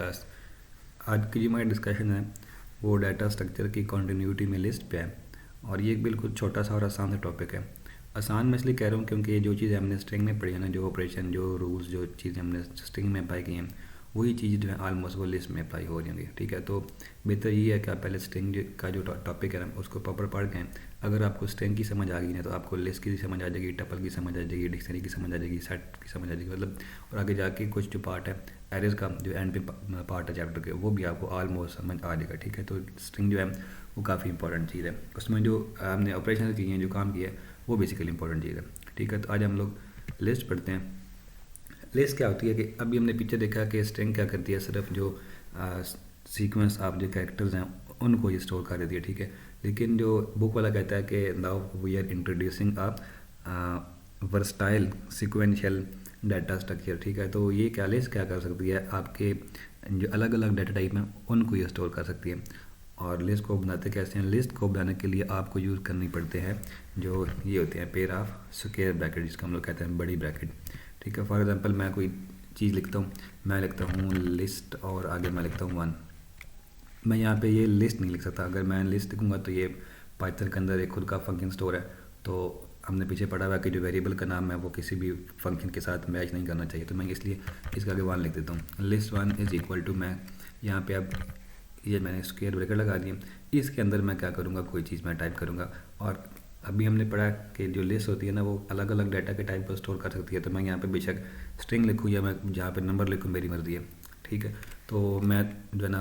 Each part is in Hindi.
क्लास। आज की जो हमारी डिस्कशन है वो डाटा स्ट्रक्चर की कॉन्टीन्यूटी में लिस्ट पे है, और ये एक बिल्कुल छोटा सा और आसान सा टॉपिक है। आसान मैं इसलिए कह रहा हूँ क्योंकि ये जो चीज़ हमने स्ट्रिंग में पढ़ी है ना, जो ऑपरेशन, जो रूल्स, जो चीज़ें हमने स्ट्रिंग में अप्लाई की हैं, वही चीज़ जो है आलमोस्ट वो लिस्ट में अप्लाई हो रही होंगी। ठीक है, तो बेहतर ये है कि आप पहले स्ट्रिंग का जो टॉपिक है ना उसको प्रॉपर पढ़ गए। अगर आपको स्ट्रिंग की समझ आ गई ना तो आपको लिस्ट की समझ आ जाएगी, टपल की समझ आ जाएगी, डिक्शनरी की समझ आ जाएगी, सेट की समझ आ जाएगी, मतलब। और आगे जाके कुछ जो पार्ट है एरेज का, जो एंड पे पार्ट है चैप्टर के, वो भी आपको ऑलमोस्ट समझ आ जाएगा। ठीक है, तो स्ट्रिंग जो है वो काफ़ी इंपॉर्टेंट चीज़ है। उसमें जो हमने ऑपरेशन की हैं, जो काम किया है, वो बेसिकली इंपॉर्टेंट चीज़ है। ठीक है, तो आज हम लोग लिस्ट पढ़ते हैं। लिस्ट क्या होती है कि अभी हमने पीछे देखा कि स्ट्रिंग क्या करती है, सिर्फ जो सीक्वेंस आप जो कैरेक्टर्स हैं उनको ये स्टोर कर देती है। ठीक है, लेकिन जो बुक वाला कहता है कि now we are introducing versatile sequential data structure. ठीक है, तो ये क्या लिस्ट क्या कर सकती है, आपके जो अलग अलग डाटा टाइप हैं उनको ये स्टोर कर सकती है। और लिस्ट को बनाते कैसे हैं, लिस्ट को बनाने के लिए आपको यूज़ करनी पड़ते हैं जो ये होते हैं पेयर ऑफ स्क्वायर ब्रैकेट, जिसको हम लोग कहते हैं बड़ी ब्रैकेट। ठीक है, फॉर एग्जांपल मैं कोई चीज़ लिखता हूँ, मैं लिखता हूँ लिस्ट और आगे मैं लिखता हूँ 1। मैं यहाँ पे ये लिस्ट नहीं लिख सकता। अगर मैं लिस्ट लिखूँगा तो ये पाइथन के अंदर एक खुद का फंक्शन स्टोर है, तो हमने पीछे पढ़ा हुआ कि जो वेरिएबल का नाम है वो किसी भी फंक्शन के साथ मैच नहीं करना चाहिए। तो मैं इसलिए इसका आगे 1 लिख देता हूँ। लिस्ट 1 इज़ इक्वल टू, मैं यहाँ पे अब ये मैंने स्क्वायर ब्रैकेट लगा दिया, इसके अंदर मैं क्या करूँगा, कोई चीज़ मैं टाइप करूँगा। और अभी हमने पढ़ा कि जो लिस्ट होती है ना वो अलग अलग डाटा के टाइप को स्टोर कर सकती है। तो मैं यहाँ पे बेशक स्ट्रिंग लिखूँ या मैं जहाँ पे नंबर लिखूँ, मेरी मर्ज़ी है। ठीक है, तो मैं जो है ना,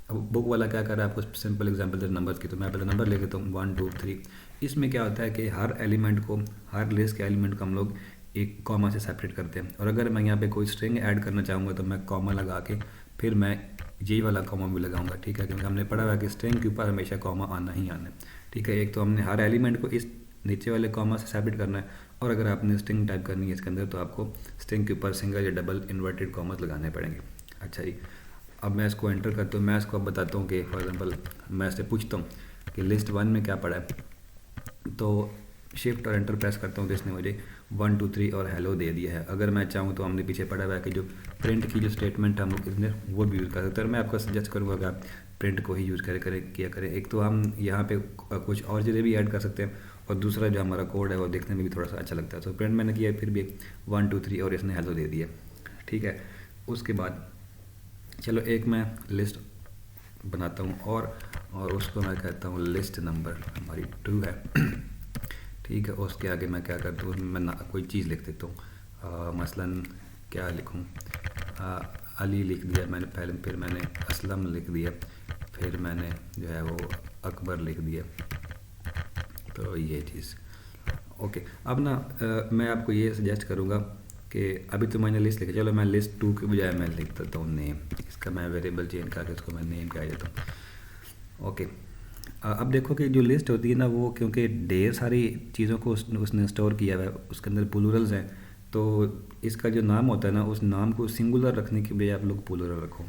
अब बुक वाला क्या कर रहा है, आपको सिंपल एग्जांपल दे नंबर्स की, तो मैं पहले नंबर ले लेता हूँ 1 2 3। इसमें क्या होता है कि हर एलिमेंट को, हर लिस्ट के एलिमेंट को हम लोग एक कॉमा से सेपरेट करते हैं। और अगर मैं यहाँ पे कोई स्ट्रिंग ऐड करना चाहूँगा तो मैं कॉमा लगा के फिर मैं यही वाला कॉमा भी लगाऊंगा। ठीक है, क्योंकि हमने पढ़ा हुआ है कि स्ट्रिंग के ऊपर हमेशा कॉमा आना ही आना है। ठीक है, एक तो हमने हर एलिमेंट को इस नीचे वाले कॉमा से सेपरेट करना है, और अगर आपने स्ट्रिंग टाइप करनी है इसके अंदर तो आपको स्ट्रिंग के ऊपर सिंगल या डबल इन्वर्टेड कॉमर्स लगाने पड़ेंगे। अच्छा जी, अब मैं इसको एंटर करता हूँ। मैं इसको अब बताता हूँ कि फॉर एग्जांपल मैं इससे पूछता हूँ कि लिस्ट 1 में क्या पड़ा है, तो शिफ्ट और एंटर प्रेस करता हूँ तो इसने मुझे 1 2 3 और हेलो दे दिया है। अगर मैं चाहूँ तो हमने पीछे पढ़ा हुआ है कि जो प्रिंट की जो स्टेटमेंट हम लोग इसमें वो भी यूज़ कर सकते हैं। मैं आपको सजेस्ट करूँगा कि आप प्रिंट को ही यूज़ किया करें। एक तो हम यहाँ पे कुछ और चीज़ें भी ऐड कर सकते हैं, और दूसरा जो हमारा कोड है वो देखने में भी थोड़ा सा अच्छा लगता है। तो प्रिंट मैंने किया, फिर भी 1 2 3 और इसने हेलो दे दिया। ठीक है, उसके बाद चलो एक मैं लिस्ट बनाता हूँ और उसको मैं कहता हूँ लिस्ट नंबर हमारी 2 है। ठीक है, उसके आगे मैं क्या करता हूँ, मैं कोई चीज़ लिख देता हूँ। मसलन क्या लिखूँ, अली लिख दिया मैंने पहले, फिर मैंने असलम लिख दिया, फिर मैंने जो है वो अकबर लिख दिया। तो ये चीज़ ओके। अब ना मैं आपको ये सजेस्ट करूँगा कि अभी तो मैंने लिस्ट लिखी, चलो मैं लिस्ट 2 के बजाय मैं लिख देता हूँ नेम। इसका मैं वेरिएबल चेंज करके उसको मैं नेम कह देता हूँ। ओके, अब देखो कि जो लिस्ट होती है ना वो क्योंकि ढेर सारी चीज़ों को उसने स्टोर किया हुआ है, उसके अंदर प्लूरल्स हैं, तो इसका जो नाम होता है ना उस नाम को सिंगुलर रखने के बजाय आप लोग प्लूरल रखो।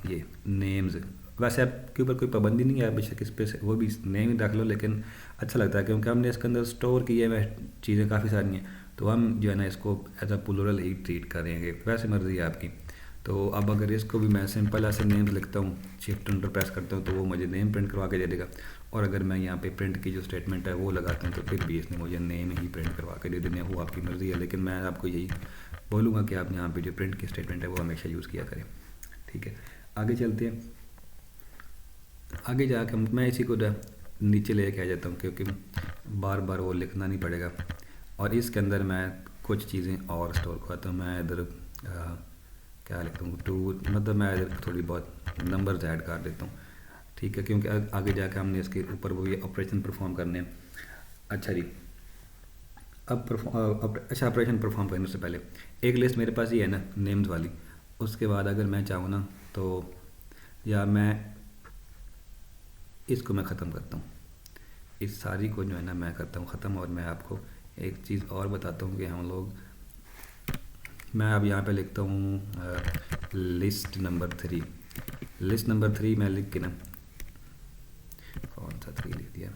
ये नेम्स, वैसे आपके ऊपर कोई पाबंदी नहीं है, बेशक इस पे वो भी नेम ही रख लो, लेकिन अच्छा लगता है क्योंकि हमने इसके अंदर स्टोर किए हुए चीज़ें काफ़ी सारी हैं, तो हम जो है ना इसको एज अ प्लूरल ही ट्रीट करेंगे। वैसे मर्ज़ी है आपकी। तो अब अगर इसको भी मैं सिंपल ऐसे नेम लिखता हूँ, शिफ्ट एंटर प्रेस करता हूँ तो वो मुझे नेम प्रिंट करवा के दे देगा। और अगर मैं यहाँ पे प्रिंट की जो स्टेटमेंट है वो लगाता हूँ तो फिर भी इसने मुझे नेम ही प्रिंट करवा के दे देने, वो आपकी मर्ज़ी है। लेकिन मैं आपको यही बोलूँगा कि आप यहाँ पे जो प्रिंट की स्टेटमेंट है वो हमेशा यूज़ किया करें। ठीक है, आगे चलते हैं। आगे जाकर मैं इसी को नीचे ले के आ जाता हूँ क्योंकि बार बार वो लिखना नहीं पड़ेगा। और इसके अंदर मैं कुछ चीज़ें और स्टोर करता हूँ। मैं इधर क्या लिखता हूँ 2, मतलब मैं इधर थोड़ी बहुत नंबर्स ऐड कर देता हूँ। ठीक है, क्योंकि आगे जाकर हमने इसके ऊपर वो ये ऑपरेशन परफॉर्म करने हैं। अच्छा जी, अब अच्छा ऑपरेशन परफॉर्म करने से पहले एक लिस्ट मेरे पास ही है ना नेम्स वाली, उसके बाद अगर मैं चाहूँ ना तो या मैं इसको मैं ख़त्म करता हूँ, इस सारी को जो है ना मैं करता हूँ ख़त्म। और मैं आपको एक चीज़ और बताता हूँ कि हम लोग, मैं अब यहाँ पे लिखता हूँ लिस्ट नंबर 3। लिस्ट नंबर 3 मैं लिख के ना, कौन सा 3 लिख दिया,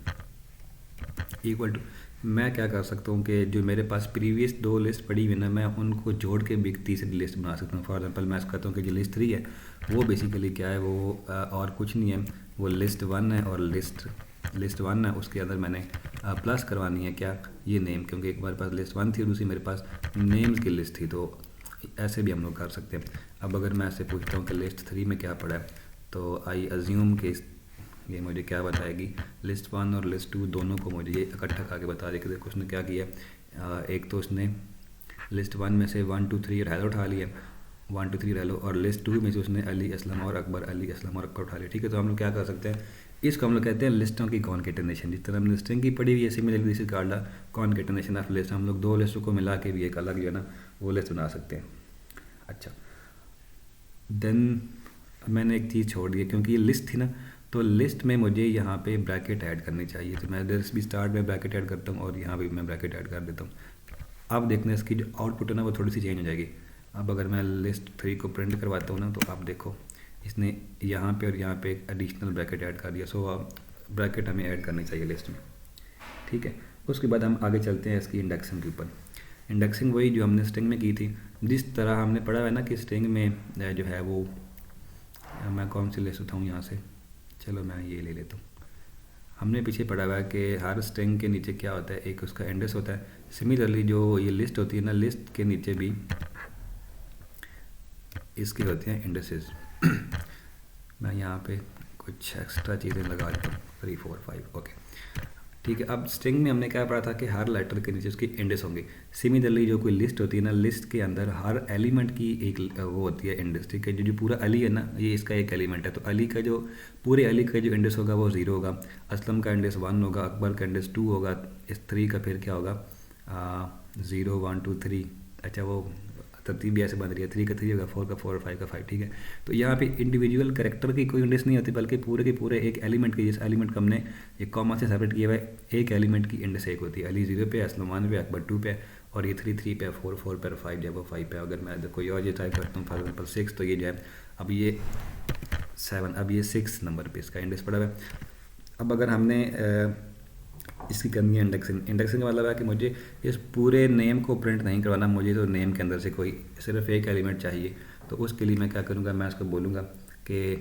इक्वल टू मैं क्या कर सकता हूँ कि जो मेरे पास प्रीवियस 2 लिस्ट पड़ी हुई ना, मैं उनको जोड़ के भी एक तीसरी लिस्ट बना सकता हूँ। फॉर एग्जांपल मैं कहता हूँ कि जो लिस्ट 3 है वो बेसिकली क्या है, वो और कुछ नहीं है, वो लिस्ट 1 है, और लिस्ट 1 है उसके अंदर मैंने प्लस करवानी है क्या, ये नेम, क्योंकि एक बार पास लिस्ट 1 थी और दूसरी मेरे पास नेम्स की लिस्ट थी, तो ऐसे भी हम लोग कर सकते हैं। अब अगर मैं ऐसे पूछता हूँ कि लिस्ट 3 में क्या पड़ा है, तो आई अज्यूम कि ये मुझे क्या बताएगी, लिस्ट 1 और लिस्ट 2 दोनों को मुझे ये इकट्ठा करके बता देगी। देखो उसने क्या किया, एक तो उसने लिस्ट 1 में से 1 2 3 रहलो उठा लिया, 1 2 3 रहलो, और लिस्ट 2 में से उसने अली असलम और अकबर, अली असलम और अकबर उठा लिया। ठीक है, तो हम लोग क्या कर सकते हैं, इसको हम लोग कहते हैं लिस्टों की कॉन्केटेनेशन। जिस तरह हमने स्ट्रिंग की पढ़ी हुई है, similarly this is called concatenation of list. हम लोग 2 लिस्टों को मिला के भी एक अलग जो है ना वो लिस्ट बना सकते हैं। अच्छा, देन मैंने एक चीज़ छोड़ दी, क्योंकि ये लिस्ट थी ना, तो लिस्ट में मुझे यहाँ पे ब्रैकेट ऐड करनी चाहिए, तो मैं इधर भी स्टार्ट में ब्रैकेट ऐड करता हूँ और यहाँ भी मैं ब्रैकेट ऐड कर देता हूँ। अब देखना इसकी जो आउटपुट है ना वो थोड़ी सी चेंज हो जाएगी। अब अगर मैं लिस्ट 3 को प्रिंट करवाता हूँ ना, तो आप देखो इसने यहाँ पे और यहाँ पे एक एडिशनल ब्रैकेट ऐड कर दिया। सो ब्रैकेट हमें ऐड करनी चाहिए लिस्ट में। ठीक है, उसके बाद हम आगे चलते हैं इसकी इंडेक्सिंग के ऊपर। इंडेक्सिंग वही जो हमने स्ट्रिंग में की थी, जिस तरह हमने पढ़ा है ना कि स्ट्रिंग में जो है वो, मैं कौन सी लिस्ट उठाऊँ यहाँ से, चलो मैं ये ले लेता हूँ। हमने पीछे पढ़ा हुआ है कि हर स्ट्रिंग के नीचे क्या होता है, एक उसका इंडेक्स होता है। सिमिलरली जो ये लिस्ट होती है ना, लिस्ट के नीचे भी इसके होते हैं इंडेक्सेस। मैं यहाँ पे कुछ एक्स्ट्रा चीज़ें लगा देता हूँ, 3 4 5 ओके। ठीक है, अब स्ट्रिंग में हमने क्या पढ़ा था कि हर लेटर के नीचे उसकी इंडेक्स होंगे। सिमिलरली जो कोई लिस्ट होती है ना, लिस्ट के अंदर हर एलिमेंट की एक वो होती है इंडेक्स। ठीक है, जो पूरा अली है ना, ये इसका एक एलिमेंट है, तो अली का जो पूरे अली का जो इंडेक्स होगा वो 0 होगा, असलम का इंडेक्स 1 होगा, अकबर का इंडेक्स 2 होगा, इस 3 का फिर क्या होगा 0 1 2 3। अच्छा, वो तरतीब भी ऐसे बन रही है, 3 का 3 होगा, 4 का 4 और 5 का 5। ठीक है, तो यहाँ पे इंडिविजुअल कैरेक्टर की कोई इंडेक्स नहीं होती, बल्कि पूरे के पूरे एक एलिमेंट की, जिस एलिमेंट को हमने एक कॉमा से सेपरेट किया हुआ है, एक एलिमेंट की इंडेक्स एक होती है। अली 0 पे, असलम 1 पे, अकबर 2 पे, और ये 3 3 पे, 4 4 पे, 5 जो है वो 5 पे। अगर मैं कोई और ये टाइप करता हूँ फॉर एग्जाम्पल 6, तो ये जो है अब ये 7, अब ये 6 नंबर पे इसका इंडेक्स पड़ा हुआ है। अब अगर हमने इसकी करनी है इंडेक्सिंग। इंडेक्सिंग का मतलब है कि मुझे इस पूरे नेम को प्रिंट नहीं करवाना, मुझे तो नेम के अंदर से कोई सिर्फ एक एलिमेंट चाहिए। तो उसके लिए मैं क्या करूँगा, मैं इसको बोलूँगा कि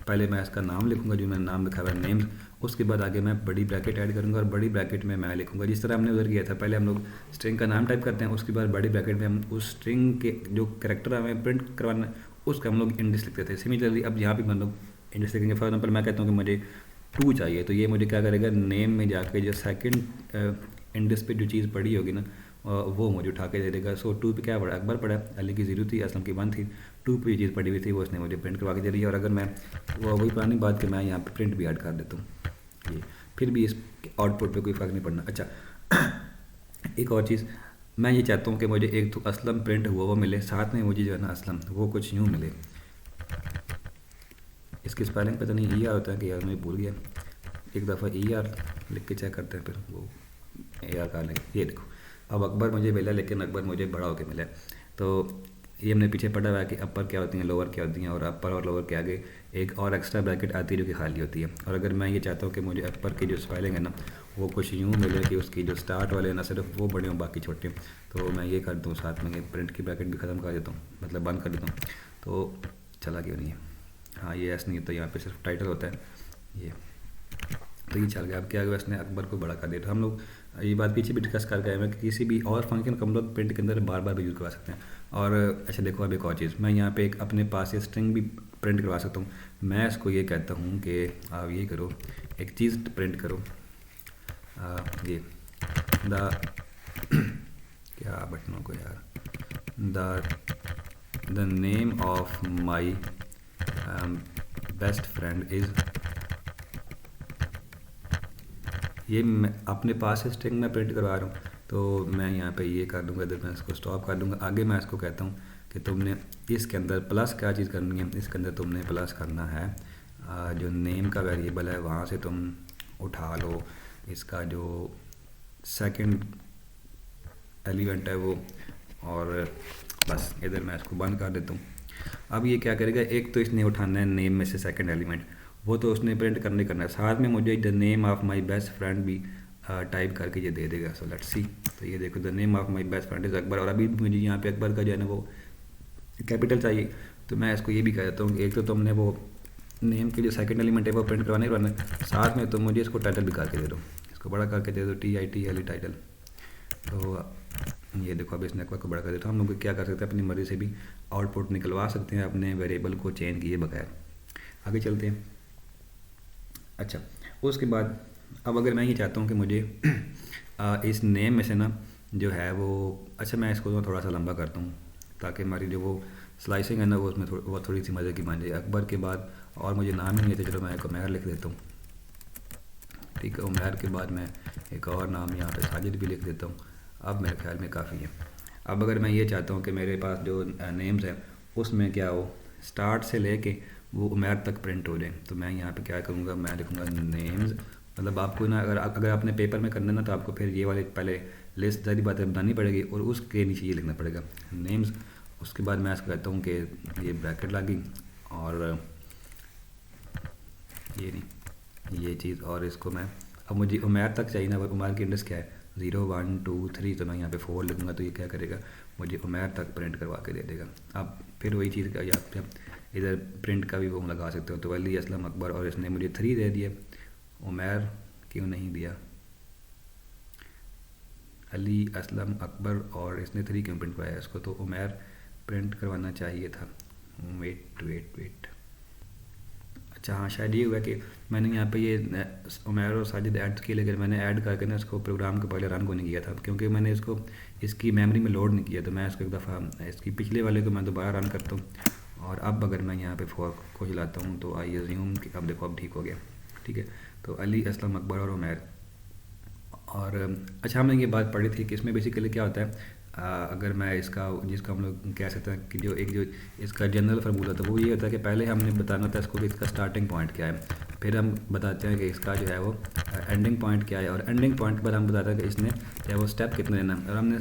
पहले मैं इसका नाम लिखूँगा, जो मैंने नाम लिखा हुआ है नेम्स, उसके बाद आगे मैं बड़ी ब्रैकेट ऐड करूँगा, और बड़ी ब्रैकेट में मैं लिखूँगा जिस तरह हमने उधर किया था। पहले हम लोग स्ट्रिंग का नाम टाइप करते हैं, उसके बाद बड़ी ब्रैकेट में हम उस स्ट्रिंग के जो कैरेक्टर हमें प्रिंट करवाना उसका हम लोग इंडेक्स लिखते थे। सिमिलरली अब यहाँ भी हम लोग इंडेक्स लिखेंगे। फॉर एग्जाम्पल मैं कहता हूँ कि मुझे 2 चाहिए, तो ये मुझे क्या करेगा, नेम में जाके जो सेकंड इंडेक्स पे जो चीज़ पड़ी होगी ना वो मुझे उठा के दे देगा। सो 2 पे क्या पड़ा, अकबर पड़ा, अली की 0 थी, असलम की 1 थी, 2 पे जो चीज़ पड़ी हुई थी वो उसने मुझे प्रिंट करवा के दे रही है। और अगर मैं वो वही पुरानी बात कि मैं यहाँ पे प्रिंट भी ऐड कर देता हूँ, ये फिर भी इस आउटपुट पे कोई फ़र्क नहीं पड़ना। अच्छा, एक और चीज़ मैं ये चाहता हूँ कि मुझे एक तो असलम प्रिंट हुआ वो मिले, साथ में मुझे जो है ना असलम वो कुछ यूँ मिले। इसकी स्पेलिंग पता नहीं ई आर होता है कि यार मैं भूल गया, एक दफ़ा ई आर लिख के चेक करते हैं, फिर वो ए आर कर लेंगे। ये देखो, अब अकबर मुझे मिला, लेकिन अकबर मुझे बड़ा होकर मिला। तो ये हमने पीछे पढ़ा हुआ है कि अपर क्या होती हैं, लोअर क्या होती हैं, और अपर और लोअर के आगे एक और एक्स्ट्रा ब्रैकेट आती है जो कि खाली होती है। और अगर मैं ये चाहता हूँ कि मुझे अपर की जो स्पेलिंग है ना वो कुछ यूँ मिले कि उसकी जो स्टार्ट वाले हैं ना सिर्फ वो बड़े हों बाकी छोटे हों, तो मैं ये कर दूँ, साथ में ये प्रिंट की ब्रैकेट भी ख़त्म कर देता हूँ, मतलब बंद कर देता हूँ। तो चला क्यों नहीं है, हाँ ये ऐसा नहीं होता, यहाँ पे सिर्फ टाइटल होता है ये, तो ये चल गया। अब क्या हुआ, इसने अकबर को बड़ा कर दिया। तो हम लोग ये बात पीछे भी डिस्कस कर गए हैं कि किसी भी और फंक्शन को हम लोग प्रिंट के अंदर बार बार भी यूज़ करवा सकते हैं। और अच्छा देखो, अब एक और चीज़, मैं यहाँ पे एक अपने पास से स्ट्रिंग भी प्रिंट करवा सकता हूँ। मैं इसको ये कहता हूँ कि आप ये करो, एक चीज़ प्रिंट करो, ये द क्या बटनों को यार, the name of my best friend is, ये मैं अपने पास से स्ट्रिंग में प्रिंट करवा रहा हूँ, तो मैं यहाँ पे ये कर दूँगा, इधर मैं इसको स्टॉप कर दूँगा। आगे मैं इसको कहता हूँ कि तुमने इसके अंदर प्लस क्या चीज़ करनी है, इसके अंदर तुमने प्लस करना है जो नेम का वेरिएबल है वहाँ से तुम उठा लो इसका जो सेकंड एलिमेंट है वो, और बस इधर मैं इसको बंद कर देता हूँ। अब ये क्या करेगा, एक तो इसने उठाना है नेम में से सेकंड एलिमेंट, वो तो उसने प्रिंट करना है, साथ में मुझे the name of my best friend भी टाइप करके ये दे देगा। So let's see. तो ये देखो, the name of my best friend is Akbar, और अभी मुझे यहाँ पे अकबर का जो है ना वो कैपिटल चाहिए, तो मैं इसको ये भी कह देता हूँ कि एक तो तुमने वो नेम के जो सेकंड एलिमेंट है वो प्रिंट करवाने करवाना है, साथ में तुम मुझे इसको टाइटल भी करके दे दो, इसको बड़ा करके दे दो, TITLE टाइटल। तो ये देखो, अब इस नेटवर्क को बड़ा कर देता हूँ। हम लोग क्या कर सकते हैं, अपनी मर्ज़ी से भी आउटपुट निकलवा सकते हैं अपने वेरिएबल को चेंज किए बगैर। आगे चलते हैं। अच्छा, उसके बाद अब अगर मैं ये चाहता हूँ कि मुझे इस नेम में से ना जो है वो, अच्छा मैं इसको थोड़ा सा लंबा करता हूँ ताकि हमारी जो वो स्लाइसिंग है ना वो उसमें वो थोड़ी सी मज़े की बन जाए। अकबर के बाद और मुझे नाम ही नहीं है, तो चलो मैं एक उमैर लिख देता हूँ। ठीक है, उमैर के बाद मैं एक और नाम यहाँ पे साजिद भी लिख देता हूँ। अब मेरे ख्याल में काफ़ी है। अब अगर मैं ये चाहता हूँ कि मेरे पास जो नेम्स हैं उसमें क्या हो, स्टार्ट से लेके वो उमैर तक प्रिंट हो जाए, तो मैं यहाँ पे क्या करूँगा, मैं लिखूँगा नेम्स। मतलब आपको ना अगर आपने पेपर में करना है ना, तो आपको फिर ये वाले पहले लिस्ट सारी बातें बतानी पड़ेगी और उसके नीचे ये लिखना पड़ेगा नेम्स। उसके बाद मैं इसको कहता हूँ कि ये ब्रैकेट लगी और ये नहीं ये चीज़, और इसको मैं, अब मुझे उमैर तक चाहिए ना, उमैर की इंडेक्स क्या है 0 1 2 3, तो मैं यहाँ पे 4 लिखूँगा, तो ये क्या करेगा, मुझे उमैर तक प्रिंट करवा के दे देगा। अब फिर वही चीज़ का या इधर प्रिंट का भी वो लगा सकते हो। तो अली असलम अकबर, और इसने मुझे 3 दे दिया, उमैर क्यों नहीं दिया, अली असलम अकबर, और इसने 3 क्यों प्रिंट करवाया इसको, तो उमैर प्रिंट करवाना चाहिए था। वेट अच्छा हाँ, शायद ये हुआ कि मैंने यहाँ पे ये उमैर और साजिद ऐड किए, लेकिन मैंने ऐड करके ना इसको प्रोग्राम के पहले रन को नहीं किया था, क्योंकि मैंने इसको इसकी मेमोरी में लोड नहीं किया। तो मैं इसको एक दफ़ा इसकी पिछले वाले को मैं दोबारा रन करता हूँ, और अब अगर मैं यहाँ पे फोर्क को चलाता हूँ तो आई अज्यूम कि अब देखो अब ठीक हो गया। ठीक है, तो अली असलम अकबर और उमैर। और अच्छा, हमने ये बात पढ़ी थी कि इसमें बेसिकली क्या होता है, अगर मैं इसका जिसका हम लोग कह सकते हैं कि जो इसका जनरल फार्मूला था वो ये होता है कि पहले हमने बताना था इसको कि इसका स्टार्टिंग पॉइंट क्या है, फिर हम बताते हैं कि इसका जो है वो एंडिंग पॉइंट क्या है, और एंडिंग पॉइंट के बाद हम बताते हैं कि इसने जो है वो स्टेप कितने लेना। और हमने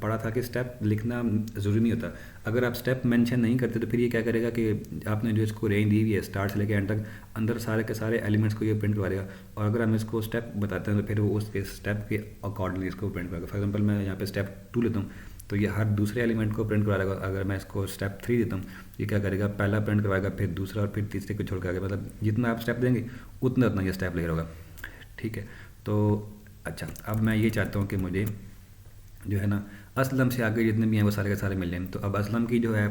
पढ़ा था कि स्टेप लिखना ज़रूरी नहीं होता, अगर आप स्टेप मेंशन नहीं करते तो फिर ये क्या करेगा कि आपने जो इसको रेंज दी हुई है स्टार्ट से लेकर एंड तक, अंदर सारे के सारे एलिमेंट्स को ये प्रिंट करवा देगा। और अगर हम इसको स्टेप बताते हैं तो फिर वो उसके स्टेप के अकॉर्डिंगली इसको प्रिंट करेगा। फॉर एग्जांपल मैं यहाँ पे स्टेप 2 लेता हूँ, तो ये हर दूसरे एलिमेंट को प्रिंट करवा देगा। अगर मैं इसको स्टेप 3 देता हूँ, ये क्या करेगा, पहला प्रिंट करवाएगा, फिर दूसरा, और फिर तीसरे को छोड़ कर, मतलब जितना आप स्टेप देंगे उतना ये स्टेप ले होगा। ठीक है, तो अच्छा, अब मैं ये चाहता हूँ कि मुझे जो है ना असलम से आगे जितने भी हैं वो सारे के सारे मिल जाएँ। तो अब असलम की जो है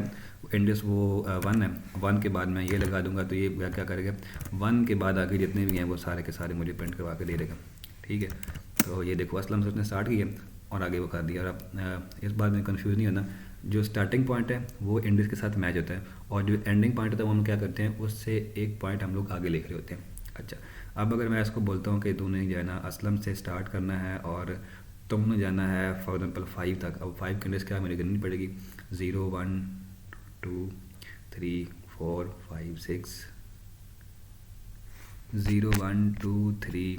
इंडेक्स वो 1 है, 1 के बाद मैं ये लगा दूंगा, तो ये क्या करेगा, 1 के बाद आगे जितने भी हैं वो सारे के सारे मुझे प्रिंट करवा के दे देगा। ठीक है, तो ये देखो असलम से उसने स्टार्ट किया और आगे वो कर दिया। और अब इस बात में कंफ्यूज नहीं होना, जो स्टार्टिंग पॉइंट है वो इंडेक्स के साथ मैच होता है, और जो एंडिंग पॉइंट होता है वो हम क्या करते हैं, उससे एक पॉइंट हम लोग आगे लिख रहे होते हैं। अच्छा, अब अगर मैं इसको बोलता हूँ कि तूने जो है ना असलम से स्टार्ट करना है और तुमने जाना है फॉर एग्जाम्पल 5 तक, अब 5 की इंडेक्स क्या मुझे करनी पड़ेगी, 0 1 2 3 4 5 6, 0 1 2 3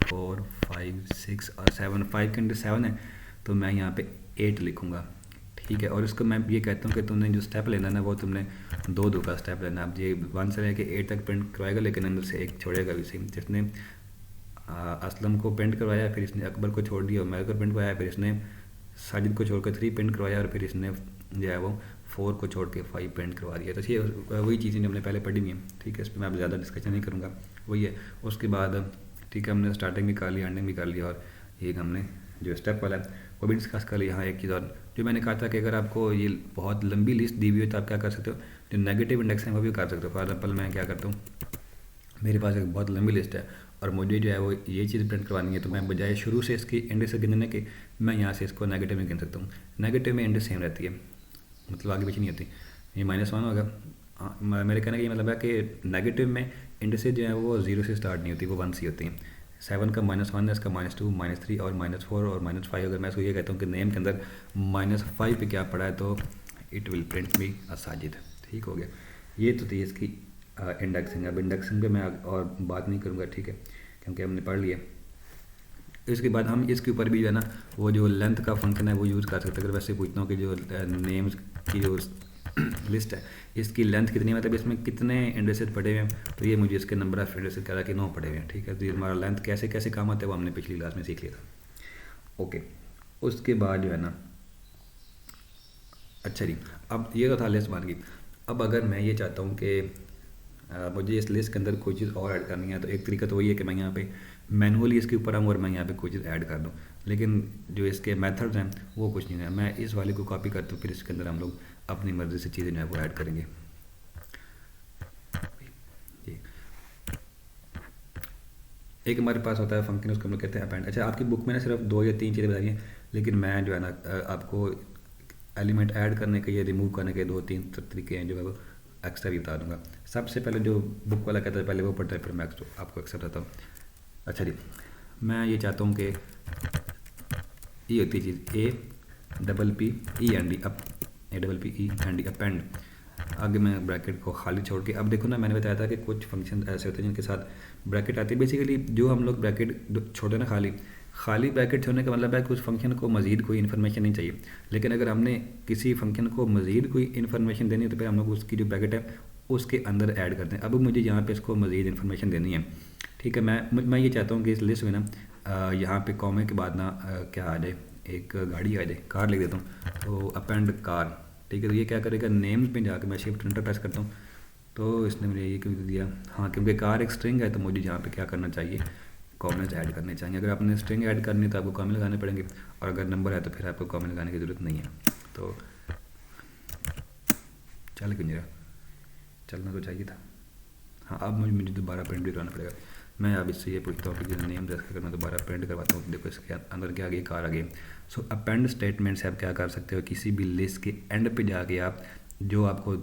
4 5 6 और 7, 5 के इंडेक्स 7 है, तो मैं यहाँ पे 8 लिखूँगा। ठीक है, और इसको मैं ये कहता हूँ कि तुमने जो स्टेप लेना ना वो तुमने 2 का स्टेप लेना। अब ये 1 से लेके 8 तक प्रिंट करवाएगा, लेकिन अंदर से एक छोड़ेगा भी सही। जिसने असलम को प्रिंट करवाया, फिर इसने अकबर को छोड़ दिया, उमैर को प्रिंट करवाया, फिर इसने साजिद को छोड़ कर 3 प्रिंट करवाया, और फिर इसने जो है वो 4 को छोड़ के 5 प्रिंट करवा दिया। तो ये वही चीज़ें जो हमने पहले पढ़ी हुई हैं। ठीक है, इस पर मैं अब ज़्यादा डिस्कशन नहीं करूँगा, वही है। उसके बाद ठीक है, हमने स्टार्टिंग भी कर लिया, एंडिंग भी कर लिया, और ये हमने जो स्टेप वाला है वो भी डिस्कस कर लिया। हाँ, एक चीज़ और जो मैंने कहा था कि अगर आपको ये बहुत लंबी लिस्ट दी हुई हो तो आप क्या कर सकते हो, जो नेगेटिव इंडेक्स हैं वो भी कर सकते हो। फॉर एग्जाम्पल मैं क्या करता हूँ, मेरे पास एक बहुत लंबी लिस्ट है और मुझे जो है वो ये चीज़ प्रिंट करवानी है, तो मैं बजाय शुरू से इसकी इंडेक्स से गिनने के मैं यहाँ से इसको नेगेटिव में गिन सकता हूँ। नेगेटिव में इंडेक्स सेम रहती है, मतलब आगे पीछे नहीं होती। ये -1 होगा। मेरे कहने का ये मतलब है कि नेगेटिव में इंडेक्सेस जो है वो 0 से स्टार्ट नहीं होती, वो 1 से होती हैं। 7 का -1 है, इसका -2 -3 और -4 और -5। अगर मैं इसको ये कहता हूँ कि नेम के अंदर -5 पे क्या पड़ा है, तो इट विल प्रिंट मी अ साजिद। ठीक हो गया, ये तो थी इसकी इंडेक्सिंग। अब इंडेक्सिंग पे मैं और बात नहीं करूँगा, ठीक है, क्योंकि हमने पढ़ लिया। इसके बाद हम इसके ऊपर भी जो है ना वो जो लेंथ का फंक्शन है वो यूज़ कर सकते हैं। अगर वैसे पूछता हूँ कि जो नेम्स की जो लिस्ट है, इसकी लेंथ कितनी है, मतलब इसमें कितने इंडेक्सेस पड़े हुए हैं, तो ये मुझे इसके नंबर ऑफ इंडेक्सेस कह रहा है कि 9 पड़े हुए हैं, ठीक है। तो ये हमारा लेंथ कैसे कैसे काम आता है वो हमने पिछली क्लास में सीख लिया था। ओके, उसके बाद जो है ना, अच्छा जी, अब ये तो था लिस्ट बन गई। अब अगर मैं ये चाहता हूँ कि मुझे इस लिस्ट के अंदर कोई चीज़ और ऐड करनी है, तो एक तरीका तो वही है कि मैं यहाँ पे मैनुअली इसके ऊपर आऊँ और मैं यहाँ पे कोई चीज़ ऐड कर दूँ, लेकिन जो इसके मेथड्स हैं वो कुछ नहीं है। मैं इस वाले को कॉपी करता हूँ, फिर इसके अंदर हम लोग अपनी मर्ज़ी से चीज़ें जो है वो ऐड करेंगे। एक हमारे पास होता है फंक्शन, उसको हम लोग कहते हैं अपेंड। अच्छा, आपकी बुक में ना सिर्फ 2 या 3 चीज़ें बताई हैं, लेकिन मैं जो है ना आपको एलिमेंट ऐड करने के या रिमूव करने के 2-3 तरीके हैं जो है वो एक्स्ट्रा भी बता दूंगा। सबसे पहले जो बुक वाला कहता है पहले वो पढ़ता है, फिर मैं आपको एक्स्ट्रा बताता हूँ। अच्छा जी, मैं ये चाहता हूँ कि ये होती है चीज़ APPEND, अप APPEND अपेंड। आगे मैं ब्रैकेट को खाली छोड़ के, अब देखो ना मैंने बताया था कि कुछ फंक्शन ऐसे होते हैं जिनके साथ ब्रैकेट आती है। बेसिकली जो हम लोग ब्रैकेट छोड़े ना, खाली ब्रैकेट छोड़ने का मतलब है कि उस फंक्शन को मज़ीद कोई इन्फॉर्मेशन नहीं चाहिए। लेकिन अगर हमने किसी फंक्शन को मज़ीद कोई इन्फॉर्मेशन देनी है तो फिर हम लोग उसकी जो ब्रैकेट है उसके अंदर ऐड करते हैं। अब मुझे यहाँ पे इसको मज़ीद इन्फॉर्मेशन देनी है, ठीक है। मैं ये चाहता हूँ कि इस लिस्ट में ना यहाँ पे कॉमे के बाद ना क्या आ जाए, एक गाड़ी आ जाए, कार लिख देता हूँ, तो अपेंड कार, ठीक है। तो ये क्या करेगा, नेम्स में जाकर मैं शिफ्ट एंटर प्रेस करता हूँ, तो इसने मुझे ये क्यों दिया, हाँ क्योंकि कार एक स्ट्रिंग है, तो मुझे यहाँ पे क्या करना चाहिए, कॉमेंट्स ऐड करने चाहिए। अगर आपने स्ट्रिंग ऐड करनी है तो आपको कॉमेंट लगाने पड़ेंगे, और अगर नंबर है तो फिर आपको कॉमेंट लगाने की ज़रूरत नहीं है। तो चल क्यों नहीं रहा, चलना तो चाहिए था। हाँ, अब मुझे दोबारा प्रिंट भी करना पड़ेगा। मैं अब इससे ये पूछता हूँ कि नेम जैसे अगर मैं दोबारा प्रिंट करवाता हूँ तो देखो इसके अंदर क्या आ गई, कार आ गई। सो अपेंड स्टेटमेंट से आप क्या कर सकते हो, किसी भी लिस्ट के एंड पे जाके आप जो आपको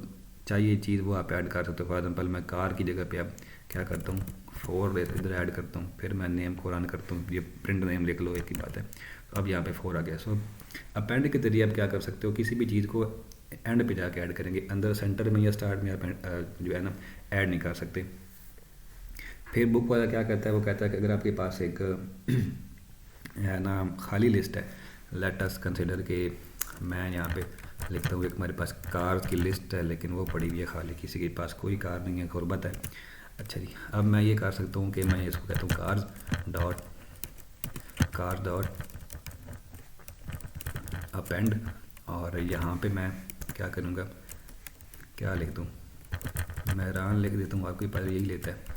चाहिए चीज़ वो आप ऐड कर सकते हो। फॉर एग्जाम्पल मैं कार की जगह पे अब क्या करता हूँ, 4 इधर ऐड करता हूँ, फिर मैं नेम को रन करता हूँ, ये प्रिंट नेम लिख लो, एक ही बात है। तो अब यहाँ पे 4 आ गया। सो अपेंड के जरिए आप क्या कर सकते हो, किसी भी चीज़ को एंड पे जाके ऐड करेंगे, अंदर सेंटर में या स्टार्ट में आप जो है ना ऐड नहीं कर सकते। फिर बुक वाला क्या कहता है, वो कहता है कि अगर आपके पास एक है ना खाली लिस्ट है, लेट अस कंसिडर के मैं यहाँ पे लिखता हूँ एक हमारे पास कार की लिस्ट है, लेकिन वो पड़ी हुई है खाली, किसी के पास कोई कार नहीं है, गुर्बत है। अच्छा जी, अब मैं ये कर सकता हूँ कि मैं इसको कहता हूँ कार डॉट अपेंड, और यहाँ पे मैं क्या करूँगा, क्या लिख दूँ, मेहरान लिख देता हूँ, आपके पास यही लेता है।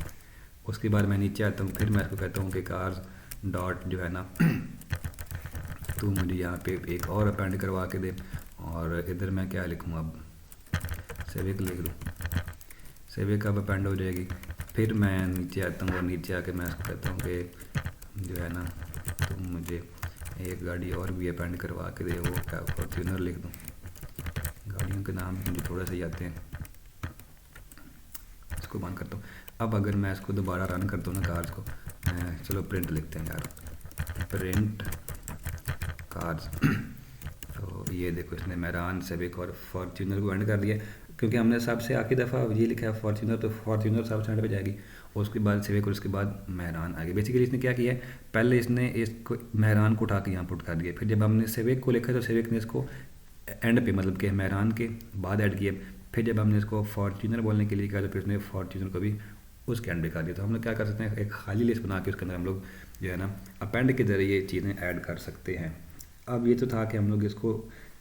उसके बाद मैं नीचे आता हूँ, फिर मैं इसको कहता हूँ कि कार्स डॉट जो है ना तो मुझे यहाँ पे एक और अपेंड करवा के दे, और इधर मैं क्या लिखूँ, अब सेविक लिख दूँ, सेविक अब अपेंड हो जाएगी। फिर मैं नीचे आता हूँ और नीचे आके मैं इसको कहता हूँ कि जो है ना तुम मुझे एक गाड़ी और भी अपेंड करवा के दे, वो क्या फॉर्च्यूनर लिख दूँ, गाड़ियों के नाम मुझे थोड़ा सा आते हैं, इसको बंद करता हूँ। अब अगर मैं इसको दोबारा रन करता हूँ ना कार्स को, चलो प्रिंट लिखते हैं यार, प्रिंट कार्स तो ये देखो इसने मेहरान सेविक और फॉर्च्यूनर को एंड कर दिया, क्योंकि हमने सबसे आखिरी दफ़ा ये लिखा है फॉर्च्यूनर, तो फॉर्च्यूनर सबसे एंड पे जाएगी, उसके बाद सेविक और उसके बाद मेहरान आ गई। बेसिकली इसने क्या किया है, पहले इसने इसको मेहरान को उठा के यहाँ पुट कर दिया, फिर जब हमने सेविक को लिखा तो सेविक ने इसको एंड पे मतलब कि मेहरान के बाद ऐड किया, फिर जब हमने इसको फॉर्च्यूनर बोलने के लिए कहा तो फिर उसने फॉर्च्यूनर को भी उसके एंड पे कर दिया। तो हम लोग क्या कर सकते हैं, एक खाली लिस्ट बना के उसके अंदर हम लोग जो है ना अपेंड के ज़रिए चीज़ें ऐड कर सकते हैं। अब ये तो था कि हम लोग इसको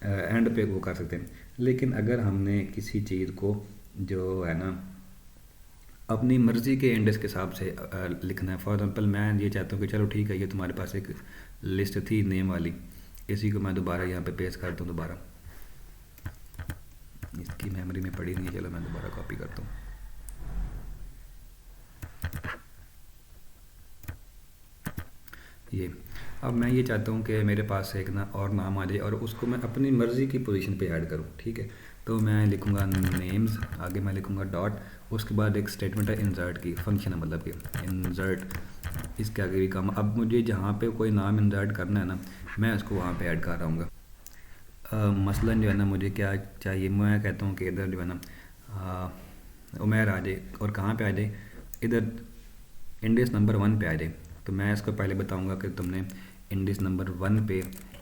एंड पे वो कर सकते हैं, लेकिन अगर हमने किसी चीज़ को जो है ना अपनी मर्ज़ी के इंडेक्स के हिसाब से लिखना है, फॉर एग्जांपल मैं ये चाहता हूँ कि चलो ठीक है, ये तुम्हारे पास एक लिस्ट थी नेम वाली, इसी को मैं दोबारा यहाँ पे पेस्ट करता हूँ, दोबारा इसकी मेमोरी में पड़ी नहीं है, चलो मैं दोबारा कॉपी करता हूँ। ये अब मैं ये चाहता हूँ कि मेरे पास एक ना और नाम आ जाए और उसको मैं अपनी मर्ज़ी की पोजीशन पे ऐड करूँ, ठीक है। तो मैं लिखूँगा नेम्स, आगे मैं लिखूँगा डॉट, उसके बाद एक स्टेटमेंट है इंसर्ट की, फंक्शन है मतलब कि इंसर्ट, इसके आगे भी काम। अब मुझे जहाँ पे कोई नाम इंसर्ट करना है ना, मैं उसको वहाँ पे ऐड कर रहा हूँ। मसलन जो है ना मुझे क्या चाहिए, मैं कहता हूँ कि इधर जो है ना उमैर आ जाए, और कहाँ पे आ जाए, इधर इंडेक्स नंबर 1 पे आ जाए। तो मैं इसको पहले बताऊंगा कि तुमने इंडेक्स नंबर 1 पे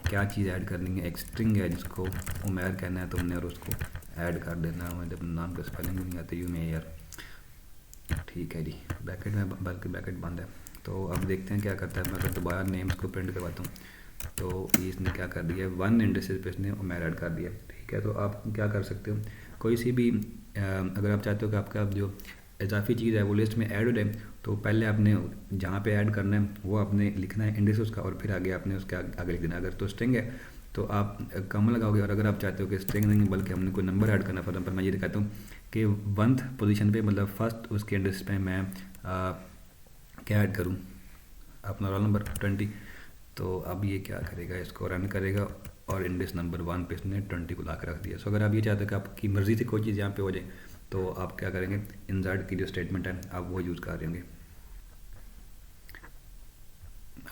क्या चीज़ ऐड करनी है, एक स्ट्रिंग है जिसको उमैर कहना है तुमने, और उसको ऐड कर देना, मुझे अपने नाम का स्पेलिंग नहीं आती यू में यार। ठीक है जी, ब्रैकेट में बल्कि ब्रैकेट बंद है। तो अब देखते हैं क्या करता है। मैं अगर दोबारा नेम्स को प्रिंट करवाता हूँ तो इसने क्या कर दिया, 1 इंडेक्सेस पे इसने उमैर ऐड कर दिया। ठीक है, तो आप क्या कर सकते हो, कोई सी भी अगर आप चाहते हो कि आपका जो इजाफी चीज़ है वो लिस्ट में ऐड हो जाए, तो पहले आपने जहाँ पे ऐड करना है वो आपने लिखना है इंडेक्स उसका, और फिर आगे आपने उसके आगे लिख देना। अगर तो स्ट्रिंग है तो आप कम लगाओगे, और अगर आप चाहते हो कि स्ट्रिंग नहीं बल्कि हमने कोई नंबर ऐड करना, फॉर एग्जाम्पल मैं ये दिखाता हूँ कि 1th पोजीशन पे मतलब फर्स्ट उसके इंडेक्स पे मैं क्या ऐड करूँ, अपना रोल नंबर 20। तो अब ये क्या करेगा, इसको रन करेगा और इंडेक्स नंबर 1 पे इसने 20 को ला कर रख दिया। सो अगर आप ये चाहते हो कि आपकी मर्ज़ी से कोई चीज़ यहाँ पे हो जाए तो आप क्या करेंगे, इंसर्ट की जो स्टेटमेंट है आप वो यूज़ कर रहे होंगे।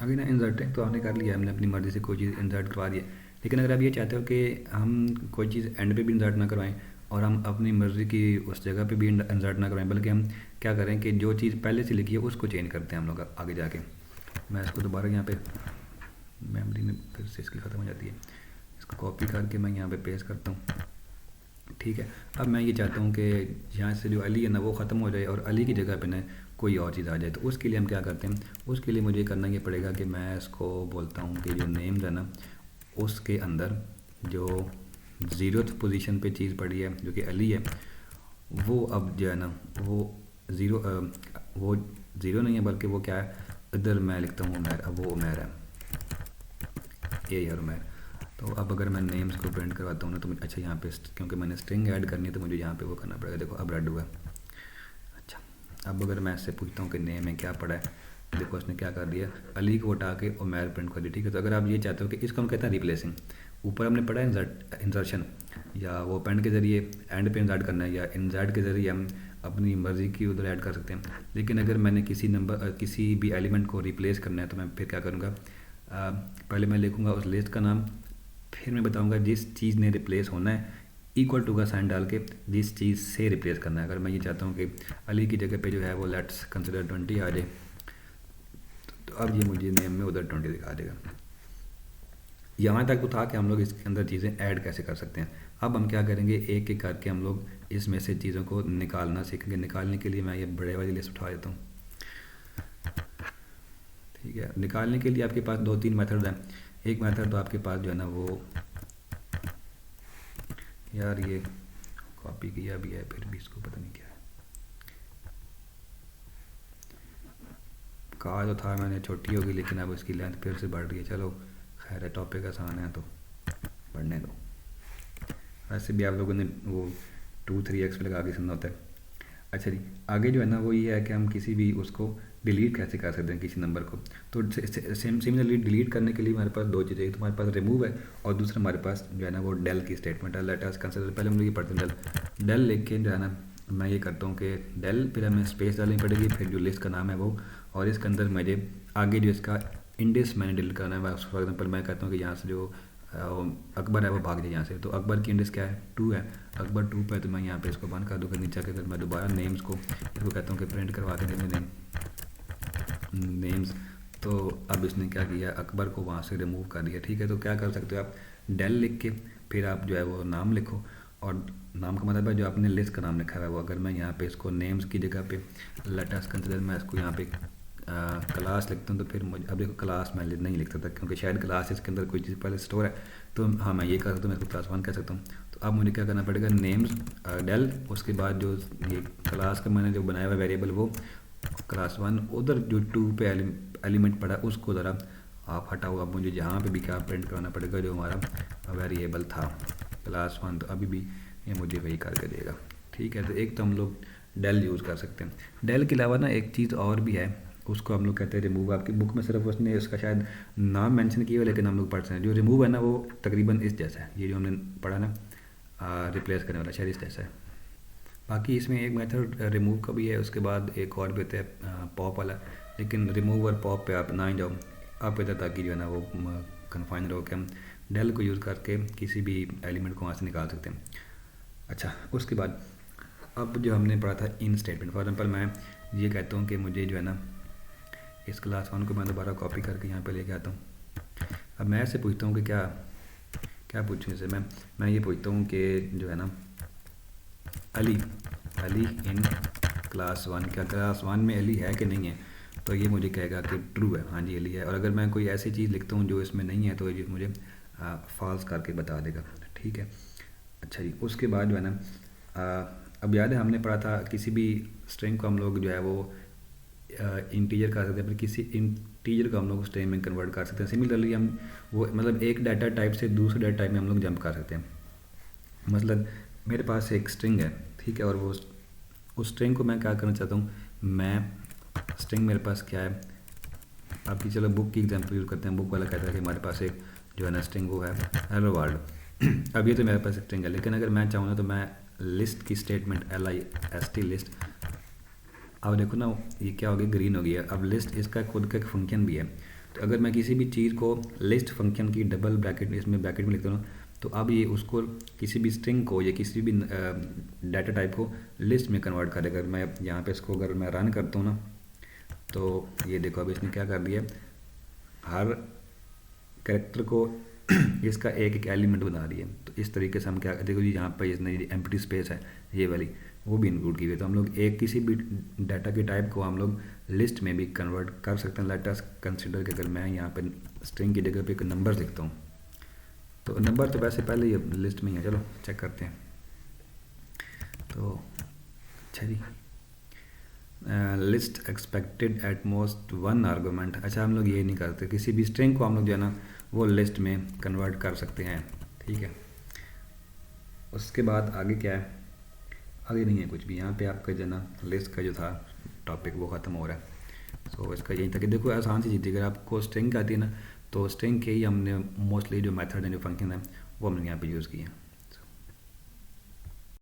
आगे ना इंसर्ट है तो आपने कर लिया, हमने अपनी मर्ज़ी से कोई चीज़ इंसर्ट करवा दी है। लेकिन अगर आप ये चाहते हो कि हम कोई चीज़ एंड पे भी इंसर्ट ना करवाएं और हम अपनी मर्ज़ी की उस जगह पे भी इंसर्ट ना करवाएं, बल्कि हम क्या करें कि जो चीज़ पहले से लिखी है उसको चेंज करते हैं हम लोग आगे जाके। मैं इसको दोबारा यहाँ पे मेमोरी में फिर से इसकी ख़त्म हो जाती है, इसको कॉपी करके मैं यहाँ पे पेस्ट करता हूँ। ठीक है, अब मैं ये चाहता हूँ कि यहाँ से जो अली है ना वो ख़त्म हो जाए और अली की जगह पे ना कोई और चीज़ आ जाए। तो उसके लिए हम क्या करते हैं, उसके लिए मुझे करना ये पड़ेगा कि मैं इसको बोलता हूँ कि जो नेम्स है ना उसके अंदर जो 0th पोजीशन पे चीज़ पड़ी है जो कि अली है, वो अब जो है ना वो वो ज़ीरो नहीं है बल्कि वो क्या है, इधर मैं लिखता हूँ उमैर, अब वो उमैर है, ये यार उमैर। तो अब अगर मैं नेम्स को प्रिंट करवाता हूँ ना तो मुझे अच्छा यहाँ पे क्योंकि मैंने स्ट्रिंग ऐड करनी है तो मुझे यहाँ पे वो करना पड़ेगा। देखो अब रेड हुआ। अच्छा, अब अगर मैं इससे पूछता हूँ कि नेम में क्या पड़ा है, देखो उसने क्या कर दिया, अली को उठा के उमैर प्रिंट कर दिया। ठीक है, तो अगर आप ये चाहते हो कि इसको हम कहते हैं रिप्लेसिंग, ऊपर हमने पढ़ा है इंसर्शन, या वो पेंड के ज़रिए एंड पे इंसर्ट करना है, या इंसर्ट के ज़रिए हम अपनी मर्ज़ी की उधर ऐड कर सकते हैं। लेकिन अगर मैंने किसी भी एलिमेंट को रिप्लेस करना है तो मैं फिर क्या करूँगा, पहले मैं लिखूँगा उस लिस्ट का नाम, फिर मैं बताऊँगा जिस चीज़ ने रिप्लेस होना है इक्वल टू का साइन डाल के जिस चीज़ से रिप्लेस करना है। अगर मैं ये चाहता हूँ कि अली की जगह पे जो है वो लेट्स कंसिडर 20 आ जाए, तो अब ये मुझे नेम में उधर 20 दिखा देगा। यहाँ तक तो था कि हम लोग इसके अंदर चीज़ें ऐड कैसे कर सकते हैं। अब हम क्या करेंगे, एक एक करके हम लोग इसमें से चीज़ों को निकालना सीखेंगे। निकालने के लिए मैं ये बड़े वाली लिस्ट उठा देता हूँ। ठीक है, निकालने के लिए आपके पास 2-3 मेथड हैं। एक मेथड तो आपके पास जो है ना वो, यार ये कॉपी किया भी है फिर भी इसको पता नहीं क्या है, कहा तो था मैंने छोटी होगी लेकिन अब इसकी लेंथ फिर से बढ़ रही है। चलो खैर है, टॉपिक आसान है तो पढ़ने दो। वैसे भी आप लोगों ने वो 2-3x पे लगा के सुनना होता है। अच्छा जी, आगे जो है ना वो ये है कि हम किसी भी उसको डिलीट कैसे कर सकते हैं किसी नंबर को। तो सिमिलरली डिलीट करने के लिए हमारे पास दो चीज़ें, एक तो हमारे पास रिमूव है और दूसरा हमारे पास जो है ना वो डेल की स्टेटमेंट है। लेट अस कंसीडर, पहले हम लोग ये पढ़ते हैं डेल लिख के जो है ना मैं ये करता हूँ कि डेल, फिर हमें स्पेस डालनी पड़ेगी, फिर जो लिस्ट का नाम है वो, और इसके अंदर मुझे आगे जो इसका इंडेक्स मैंने डिलीट करना है। फॉर एग्जाम्पल मैं कहता हूँ कि यहाँ से जो अकबर है वो भाग जाए यहाँ से, तो अकबर की इंडेक्स क्या है 2 है, अकबर 2 पे, तो मैं यहाँ पे इसको बंद कर दूँगा। नीचे के अगर मैं दोबारा नेम्स को इसको कहता हूँ कि प्रिंट करवा के देने नेम्स, तो अब इसने क्या किया, अकबर को वहाँ से रिमूव कर दिया। ठीक है, तो क्या कर सकते हो आप, डेल लिख के फिर आप जो है वो नाम लिखो, और नाम का मतलब है जो आपने लिस्ट का नाम लिखा हुआ है वो। अगर मैं यहाँ पे इसको नेम्स की जगह पे लेट अस कंसीडर, मैं इसको यहाँ पे क्लास लिखता हूँ, तो फिर मुझे अब देखो क्लास मैं नहीं लिख सकता क्योंकि शायद क्लास इसके अंदर कोई चीज़ पहले स्टोर है। तो हाँ मैं ये कर सकता हूँ, मैं इसको क्लास 1 कह सकता हूँ। तो अब मुझे क्या करना पड़ेगा, नेम्स डेल, उसके बाद जो ये क्लास का मैंने जो बनाया हुआ वेरिएबल वो क्लास 1, उधर जो 2 पे एलिमेंट पड़ा उसको ज़रा आप हटाओ। अब मुझे जहाँ पे भी क्या प्रिंट कराना पड़ेगा जो हमारा वेरिएबल था क्लास 1, तो अभी भी ये मुझे वही करके देगा। ठीक है, तो एक तो हम लोग डेल यूज़ कर सकते हैं। डेल के अलावा ना एक चीज़ और भी है, उसको हम लोग कहते हैं रिमूव। आपकी बुक में सिर्फ उसने उसका शायद नाम मेंशन किया हुआ, लेकिन हम लोग पढ़ सकते हैं। जो रिमूव है ना वो तकरीबन इस जैसा है, ये जो हमने पढ़ा ना रिप्लेस करने वाला शायद इस जैसा है। बाकी इसमें एक मेथड रिमूव का भी है, उसके बाद एक और भी होता है पॉप वाला, लेकिन रिमूव और पॉप पे आप ना ही जाओ, आप इधर ताकि जो है ना वो कन्फाइन रहो कि हम डेल को यूज़ करके किसी भी एलिमेंट को वहाँ से निकाल सकते हैं। अच्छा, उसके बाद अब जो हमने पढ़ा था इन स्टेटमेंट, फॉर एग्जाम्पल मैं ये कहता हूँ कि मुझे जो है ना इस क्लास 1 को मैं दोबारा कॉपी करके यहाँ पे लेके आता हूँ। अब मैं ऐसे पूछता हूँ कि क्या पूछूँ इसे, मैं ये पूछता हूँ कि जो है ना अली, अली इन क्लास 1, क्या क्लास 1 में अली है कि नहीं है, तो ये मुझे कहेगा कि ट्रू है, हाँ जी अली है। और अगर मैं कोई ऐसी चीज़ लिखता हूँ जो इसमें नहीं है तो ये मुझे फॉल्स करके बता देगा, ठीक है। अच्छा जी, उसके बाद जो है ना अब याद है हमने पढ़ा था किसी भी स्ट्रिंग को हम लोग जो है वो इंटीजर कर सकते हैं, फिर किसी इंटीजर को हम लोग स्ट्रिंग में कन्वर्ट कर सकते हैं। सिमिलरली हम वो मतलब एक डाटा टाइप से दूसरे डाटा टाइप में हम लोग जंप कर सकते हैं। मतलब मेरे पास एक स्ट्रिंग है, ठीक है, और वो उस स्ट्रिंग को मैं क्या करना चाहता हूँ, मैं स्ट्रिंग मेरे पास क्या है, आपकी चलो बुक की एग्जांपल यूज़ करते हैं। बुक वाला कहता है कि हमारे पास एक जो है ना स्ट्रिंग वो है हेलो वर्ल्ड। अब ये तो मेरे पास एक स्ट्रिंग है, लेकिन अगर मैं चाहूँ ना तो मैं लिस्ट की स्टेटमेंट LIST लिस्ट, अब देखो ना ये क्या हो गया, ग्रीन हो गया। अब लिस्ट इसका खुद का एक फंक्शन भी है, तो अगर मैं किसी भी चीज़ को लिस्ट फंक्शन की डबल ब्रैकेट इसमें ब्रैकेट में लिखता हूँ तो अब ये उसको किसी भी स्ट्रिंग को या किसी भी डाटा टाइप को लिस्ट में कन्वर्ट करेगा। अगर मैं यहाँ पे इसको अगर मैं रन करता हूँ ना तो ये देखो अब इसने क्या कर दिया, हर कैरेक्टर को इसका एक एक एलिमेंट बना दिया। तो इस तरीके से हम क्या देखो जी, यहाँ पर इसने एम्प्टी स्पेस है ये वाली वो भी इंक्लूड की हुई है। तो हम लोग एक किसी भी डाटा के टाइप को हम लोग लिस्ट में भी कन्वर्ट कर सकते हैं। लेट अस कंसिडर कि अगर मैं यहाँ पे स्ट्रिंग की जगह पे एक नंबर लिखता हूँ, तो नंबर तो वैसे पहले ही लिस्ट में ही है, चलो चेक करते हैं। तो अच्छा जी, list expected at most 1 argument. अच्छा हम लोग ये नहीं करते, किसी भी स्ट्रिंग को हम लोग जो है ना वो लिस्ट में कन्वर्ट कर सकते हैं, ठीक है। उसके बाद आगे क्या है, आगे नहीं है कुछ भी, यहाँ पे आपका जो है ना लिस्ट का जो था टॉपिक वो ख़त्म हो रहा है। सो इसका यही था कि देखो आसान सी चीज़ थी, अगर आपको स्ट्रिंग आती है ना तो स्ट्रिंग के ही हमने मोस्टली जो मेथड है जो फंक्शन है वो हमने यहाँ पे यूज़ किया।